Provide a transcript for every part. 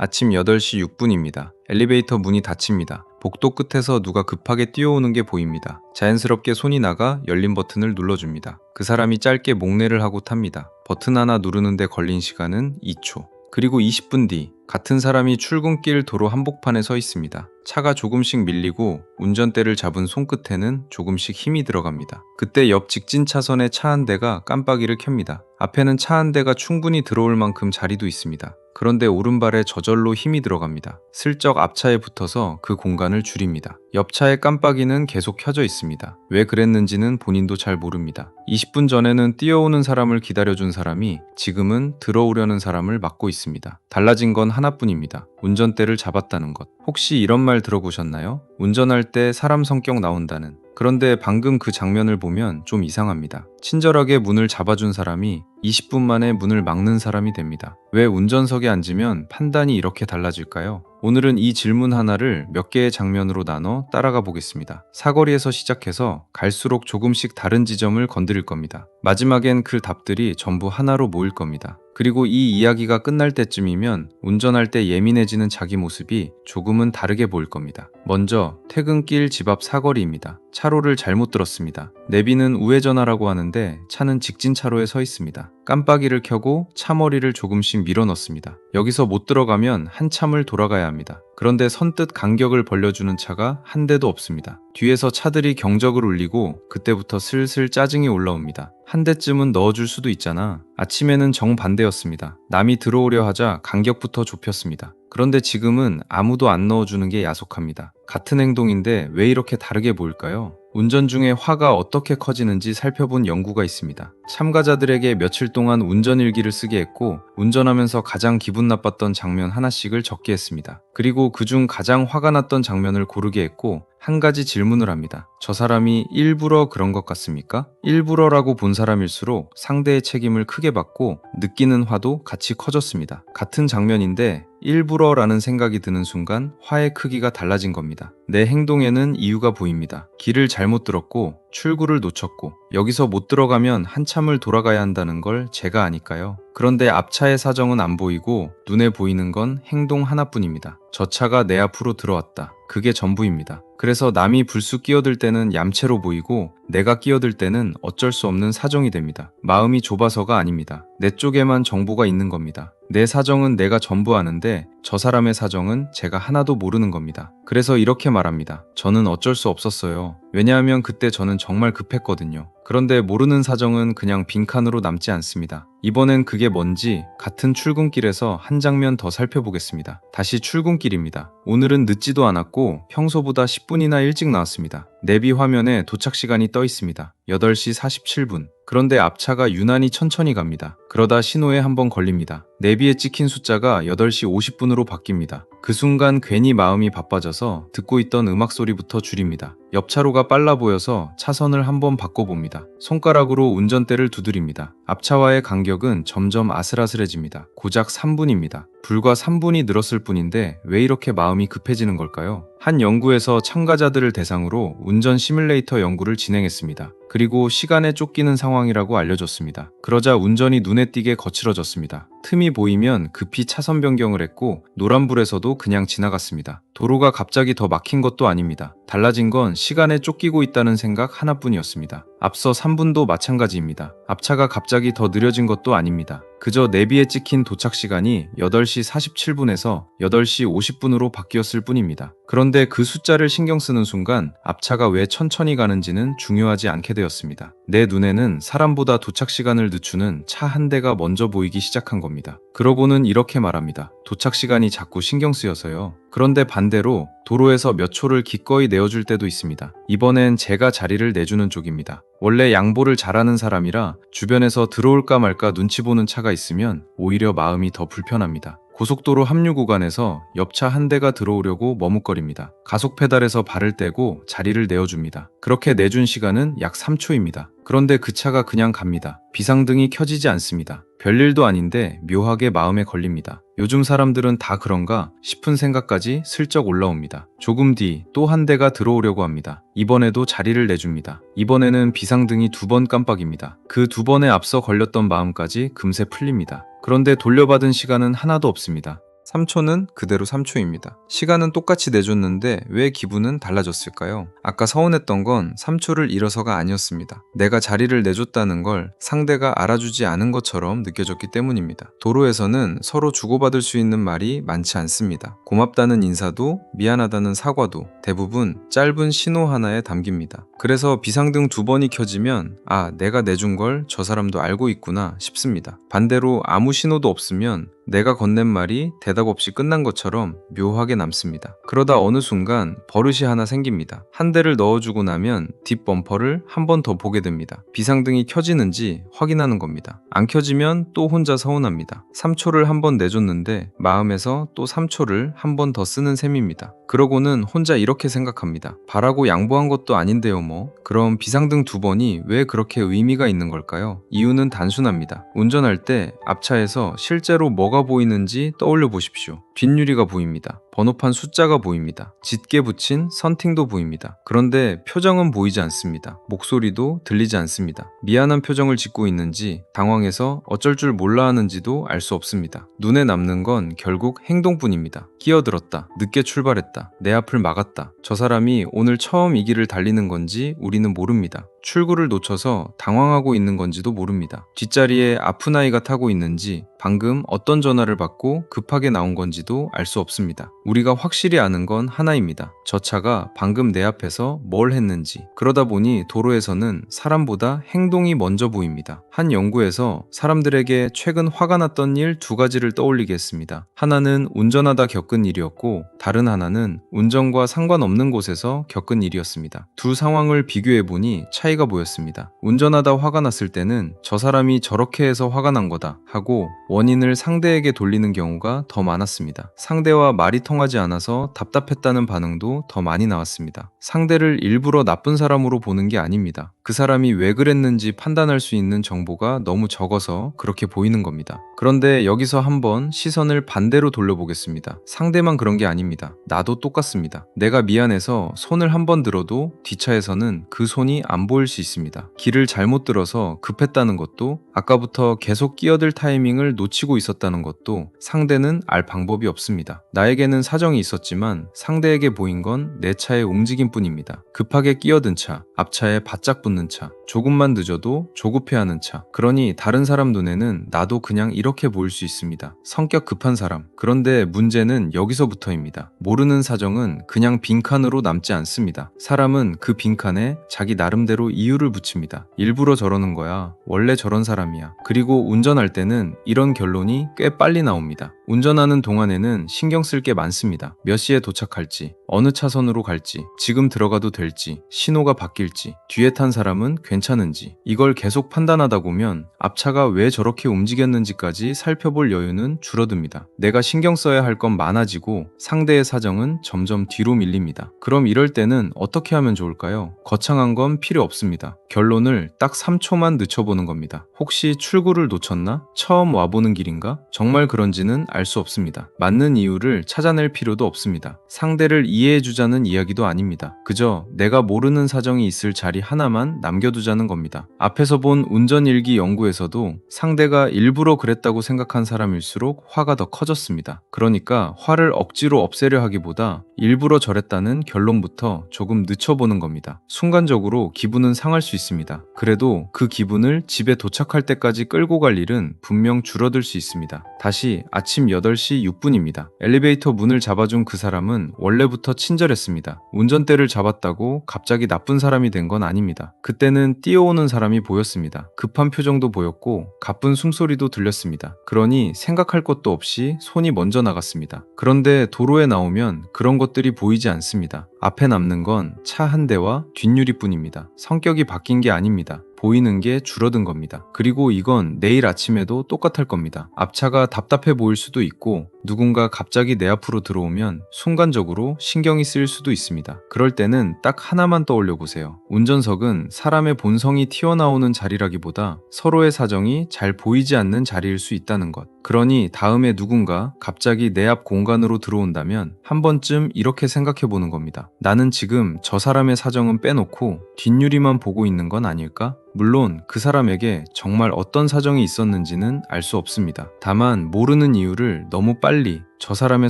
아침 8시 6분입니다. 엘리베이터 문이 닫힙니다. 복도 끝에서 누가 급하게 뛰어오는 게 보입니다. 자연스럽게 손이 나가 열린 버튼을 눌러줍니다. 그 사람이 짧게 목례를 하고 탑니다. 버튼 하나 누르는데 걸린 시간은 2초. 그리고 20분 뒤 같은 사람이 출근길 도로 한복판에 서 있습니다. 차가 조금씩 밀리고 운전대를 잡은 손끝에는 조금씩 힘이 들어갑니다. 그때 옆 직진 차선에 차 한 대가 깜빡이를 켭니다. 앞에는 차 한 대가 충분히 들어올 만큼 자리도 있습니다. 그런데 오른발에 저절로 힘이 들어갑니다. 슬쩍 앞차에 붙어서 그 공간을 줄입니다. 옆차의 깜빡이는 계속 켜져 있습니다. 왜 그랬는지는 본인도 잘 모릅니다. 20분 전에는 뛰어오는 사람을 기다려준 사람이 지금은 들어오려는 사람을 막고 있습니다. 달라진 건 하나뿐입니다. 운전대를 잡았다는 것. 혹시 이런 말 들어보셨나요? 운전할 때 사람 성격 나온다는. 그런데 방금 그 장면을 보면 좀 이상합니다. 친절하게 문을 잡아준 사람이 20분 만에 문을 막는 사람이 됩니다. 왜 운전석에 앉으면 판단이 이렇게 달라질까요? 오늘은 이 질문 하나를 몇 개의 장면으로 나눠 따라가 보겠습니다. 사거리에서 시작해서 갈수록 조금씩 다른 지점을 건드릴 겁니다. 마지막엔 그 답들이 전부 하나로 모일 겁니다. 그리고 이 이야기가 끝날 때쯤이면 운전할 때 예민해지는 자기 모습이 조금은 다르게 보일 겁니다. 먼저 퇴근길 집 앞 사거리입니다. 차로를 잘못 들었습니다. 내비는 우회전하라고 하는데 차는 직진 차로에 서 있습니다. 깜빡이를 켜고 차 머리를 조금씩 밀어 넣습니다. 여기서 못 들어가면 한참을 돌아가야 합니다. 그런데 선뜻 간격을 벌려주는 차가 한 대도 없습니다. 뒤에서 차들이 경적을 울리고 그때부터 슬슬 짜증이 올라옵니다. 한 대쯤은 넣어줄 수도 있잖아. 아침에는 정반대였습니다. 남이 들어오려 하자 간격부터 좁혔습니다. 그런데 지금은 아무도 안 넣어주는 게 야속합니다. 같은 행동인데 왜 이렇게 다르게 보일까요? 운전 중에 화가 어떻게 커지는지 살펴본 연구가 있습니다. 참가자들에게 며칠 동안 운전일기를 쓰게 했고 운전하면서 가장 기분 나빴던 장면 하나씩을 적게 했습니다. 그리고 그중 가장 화가 났던 장면을 고르게 했고 한 가지 질문을 합니다. 저 사람이 일부러 그런 것 같습니까? 일부러라고 본 사람일수록 상대의 책임을 크게 받고 느끼는 화도 같이 커졌습니다. 같은 장면인데 일부러라는 생각이 드는 순간 화의 크기가 달라진 겁니다. 내 행동에는 이유가 보입니다. 길을 잘못 들었고 출구를 놓쳤고 여기서 못 들어가면 한참을 돌아가야 한다는 걸 제가 아니까요. 그런데 앞차의 사정은 안 보이고 눈에 보이는 건 행동 하나뿐입니다. 저 차가 내 앞으로 들어왔다. 그게 전부입니다. 그래서 남이 불쑥 끼어들 때는 얌체로 보이고 내가 끼어들 때는 어쩔 수 없는 사정이 됩니다. 마음이 좁아서가 아닙니다. 내 쪽에만 정보가 있는 겁니다. 내 사정은 내가 전부 아는데 저 사람의 사정은 제가 하나도 모르는 겁니다. 그래서 이렇게 말합니다. 저는 어쩔 수 없었어요. 왜냐하면 그때 저는 정말 급했거든요. 그런데 모르는 사정은 그냥 빈칸으로 남지 않습니다. 이번엔 그게 뭔지 같은 출근길에서 한 장면 더 살펴보겠습니다. 다시 출근길입니다. 오늘은 늦지도 않았고 평소보다 10분이나 일찍 나왔습니다. 내비 화면에 도착 시간이 떠 있습니다. 8시 47분. 그런데 앞차가 유난히 천천히 갑니다. 그러다 신호에 한번 걸립니다. 내비에 찍힌 숫자가 8시 50분으로 바뀝니다. 그 순간 괜히 마음이 바빠져서 듣고 있던 음악 소리부터 줄입니다. 옆차로가 빨라 보여서 차선을 한번 바꿔봅니다. 손가락으로 운전대를 두드립니다. 앞차와의 간격은 점점 아슬아슬해집니다. 고작 3분입니다. 불과 3분이 늘었을 뿐인데 왜 이렇게 마음이 급해지는 걸까요? 한 연구에서 참가자들을 대상으로 운전 시뮬레이터 연구를 진행했습니다. 그리고 시간에 쫓기는 상황이라고 알려줬습니다. 그러자 운전이 눈에 띄게 거칠어졌습니다. 틈이 보이면 급히 차선 변경을 했고 노란불에서도 그냥 지나갔습니다. 도로가 갑자기 더 막힌 것도 아닙니다. 달라진 건 시간에 쫓기고 있다는 생각 하나뿐이었습니다. 앞서 3분도 마찬가지입니다. 앞차가 갑자기 더 느려진 것도 아닙니다. 그저 내비에 찍힌 도착 시간이 8시 47분에서 8시 50분으로 바뀌었을 뿐입니다. 그런데 그 숫자를 신경 쓰는 순간 앞차가 왜 천천히 가는지는 중요하지 않게 되었습니다. 내 눈에는 사람보다 도착 시간을 늦추는 차 한 대가 먼저 보이기 시작한 겁니다. 그러고는 이렇게 말합니다. 도착 시간이 자꾸 신경 쓰여서요. 그런데 반대로 도로에서 몇 초를 기꺼이 내어줄 때도 있습니다. 이번엔 제가 자리를 내주는 쪽입니다. 원래 양보를 잘하는 사람이라 주변에서 들어올까 말까 눈치 보는 차가 있으면 오히려 마음이 더 불편합니다. 고속도로 합류 구간에서 옆차 한 대가 들어오려고 머뭇거립니다. 가속 페달에서 발을 떼고 자리를 내어줍니다. 그렇게 내준 시간은 약 3초입니다. 그런데 그 차가 그냥 갑니다. 비상등이 켜지지 않습니다. 별일도 아닌데 묘하게 마음에 걸립니다. 요즘 사람들은 다 그런가 싶은 생각까지 슬쩍 올라옵니다. 조금 뒤 또 한 대가 들어오려고 합니다. 이번에도 자리를 내줍니다. 이번에는 비상등이 2번 깜빡입니다. 그 2번에 앞서 걸렸던 마음까지 금세 풀립니다. 그런데 돌려받은 시간은 하나도 없습니다. 3초는 그대로 3초입니다. 시간은 똑같이 내줬는데 왜 기분은 달라졌을까요? 아까 서운했던 건 3초를 잃어서가 아니었습니다. 내가 자리를 내줬다는 걸 상대가 알아주지 않은 것처럼 느껴졌기 때문입니다. 도로에서는 서로 주고받을 수 있는 말이 많지 않습니다. 고맙다는 인사도 미안하다는 사과도 대부분 짧은 신호 하나에 담깁니다. 그래서 비상등 2번이 켜지면 내가 내준 걸 저 사람도 알고 있구나 싶습니다. 반대로 아무 신호도 없으면 내가 건넨 말이 대답 없이 끝난 것처럼 묘하게 남습니다. 그러다 어느 순간 버릇이 하나 생깁니다. 한 대를 넣어주고 나면 뒷범퍼를 한 번 더 보게 됩니다. 비상등이 켜지는지 확인하는 겁니다. 안 켜지면 또 혼자 서운합니다. 3초를 한 번 내줬는데 마음에서 또 3초를 한 번 더 쓰는 셈입니다. 그러고는 혼자 이렇게 생각합니다. 바라고 양보한 것도 아닌데요 뭐. 그럼 비상등 2번이 왜 그렇게 의미가 있는 걸까요? 이유는 단순합니다. 운전할 때 앞차에서 실제로 뭐가 보이는지 떠올려 보십시오. 뒷유리가 보입니다. 번호판 숫자가 보입니다. 짙게 붙인 선팅도 보입니다. 그런데 표정은 보이지 않습니다. 목소리도 들리지 않습니다. 미안한 표정을 짓고 있는지 당황해서 어쩔 줄 몰라 하는지도 알 수 없습니다. 눈에 남는 건 결국 행동뿐입니다. 끼어들었다. 늦게 출발했다. 내 앞을 막았다. 저 사람이 오늘 처음 이 길을 달리는 건지 우리는 모릅니다. 출구를 놓쳐서 당황하고 있는 건지도 모릅니다. 뒷자리에 아픈 아이가 타고 있는지 방금 어떤 전화를 받고 급하게 나온 건지도 알 수 없습니다. 우리가 확실히 아는 건 하나입니다. 저 차가 방금 내 앞에서 뭘 했는지. 그러다 보니 도로에서는 사람보다 행동이 먼저 보입니다. 한 연구에서 사람들에게 최근 화가 났던 일 2가지를 떠올리게 했습니다. 하나는 운전하다 겪은 일이었고 다른 하나는 운전과 상관없는 곳에서 겪은 일이었습니다. 두 상황을 비교해보니 차이가 보였습니다. 운전하다 화가 났을 때는 저 사람이 저렇게 해서 화가 난 거다 하고 원인을 상대에게 돌리는 경우가 더 많았습니다. 상대와 말이 통하지 않아서 답답했다는 반응도 더 많이 나왔습니다. 상대를 일부러 나쁜 사람으로 보는 게 아닙니다. 그 사람이 왜 그랬는지 판단할 수 있는 정보가 너무 적어서 그렇게 보이는 겁니다. 그런데 여기서 한번 시선을 반대로 돌려보겠습니다. 상대만 그런 게 아닙니다. 나도 똑같습니다. 내가 미안해서 손을 한 번 들어도 뒷차에서는 그 손이 안 보일 수 있습니다. 길을 잘못 들어서 급했다는 것도 아까부터 계속 끼어들 타이밍을 놓치고 있었다는 것도 상대는 알 방법이 없습니다. 나에게는 사정이 있었지만 상대에게 보인 건 내 차의 움직임뿐입니다. 급하게 끼어든 차, 앞차에 바짝 붙는 차, 조금만 늦어도 조급해하는 차. 그러니 다른 사람 눈에는 나도 그냥 이렇게 보일 수 있습니다. 성격 급한 사람. 그런데 문제는 여기서부터입니다. 모르는 사정은 그냥 빈칸으로 남지 않습니다. 사람은 그 빈칸에 자기 나름대로 이유를 붙입니다. 일부러 저러는 거야. 원래 저런 사람이야. 그리고 운전할 때는 이런 결론이 꽤 빨리 나옵니다. 운전하는 동안에는 신경 쓸 게 많습니다. 몇 시에 도착할지, 어느 차선으로 갈지, 지금 들어가도 될지, 신호가 바뀔지, 뒤에 탄 사람은 괜찮은지, 이걸 계속 판단하다 보면 앞차가 왜 저렇게 움직였는지까지 살펴볼 여유는 줄어듭니다. 내가 신경 써야 할 건 많아지고 상대의 사정은 점점 뒤로 밀립니다. 그럼 이럴 때는 어떻게 하면 좋을까요? 거창한 건 필요 없습니다. 결론을 딱 3초만 늦춰보는 겁니다. 혹시 출구를 놓쳤나? 처음 와보는 길인가? 정말 그런지는 알 수 없습니다. 맞는 이유를 찾아낼 필요도 없습니다. 상대를 이해해주자는 이야기도 아닙니다. 그저 내가 모르는 사정이 있을 자리 하나만 남겨두자는 겁니다. 앞에서 본 운전일기 연구에서도 상대가 일부러 그랬다고 생각한 사람일수록 화가 더 커졌습니다. 그러니까 화를 억지로 없애려 하기보다 일부러 저랬다는 결론부터 조금 늦춰보는 겁니다. 순간적으로 기분은 상할 수 있습니다. 그래도 그 기분을 집에 도착할 때까지 끌고 갈 일은 분명 줄어들 수 있습니다. 다시 아침 8시 6분입니다. 엘리베이터 문을 잡아준 그 사람은 원래부터 친절했습니다. 운전대를 잡았다고 갑자기 나쁜 사람이 된 건 아닙니다. 그때는 뛰어오는 사람이 보였습니다. 급한 표정도 보였고 가쁜 숨소리도 들렸습니다. 그러니 생각할 것도 없이 손이 먼저 나갔습니다. 그런데 도로에 나오면 그런 것들이 보이지 않습니다. 앞에 남는 건 차 한 대와 뒷유리뿐입니다. 성격이 바뀐 게 아닙니다. 보이는 게 줄어든 겁니다. 그리고 이건 내일 아침에도 똑같을 겁니다. 앞차가 답답해 보일 수도 있고 누군가 갑자기 내 앞으로 들어오면 순간적으로 신경이 쓰일 수도 있습니다. 그럴 때는 딱 하나만 떠올려 보세요. 운전석은 사람의 본성이 튀어나오는 자리라기보다 서로의 사정이 잘 보이지 않는 자리일 수 있다는 것. 그러니 다음에 누군가 갑자기 내 앞 공간으로 들어온다면 한 번쯤 이렇게 생각해 보는 겁니다. 나는 지금 저 사람의 사정은 빼놓고 뒷유리만 보고 있는 건 아닐까? 물론 그 사람에게 정말 어떤 사정이 있었는지는 알 수 없습니다. 다만 모르는 이유를 너무 빨리 저 사람의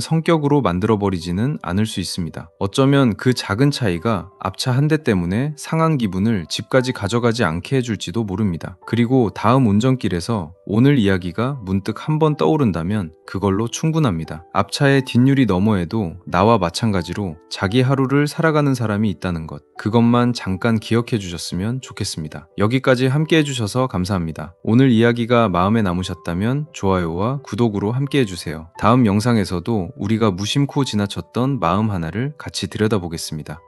성격으로 만들어버리지는 않을 수 있습니다. 어쩌면 그 작은 차이가 앞차 한 대 때문에 상한 기분을 집까지 가져가지 않게 해줄지도 모릅니다. 그리고 다음 운전길에서 오늘 이야기가 문득 한번 떠오른다면 그걸로 충분합니다. 앞차의 뒷유리 너머에도 나와 마찬가지로 자기 하루를 살아가는 사람이 있다는 것, 그것만 잠깐 기억해 주셨으면 좋겠습니다. 여기까지 함께 해주셔서 감사합니다. 오늘 이야기가 마음에 남으셨다면 좋아요와 구독으로 함께 해주세요. 다음 영상에서도 우리가 무심코 지나쳤던 마음 하나를 같이 들여다보겠습니다.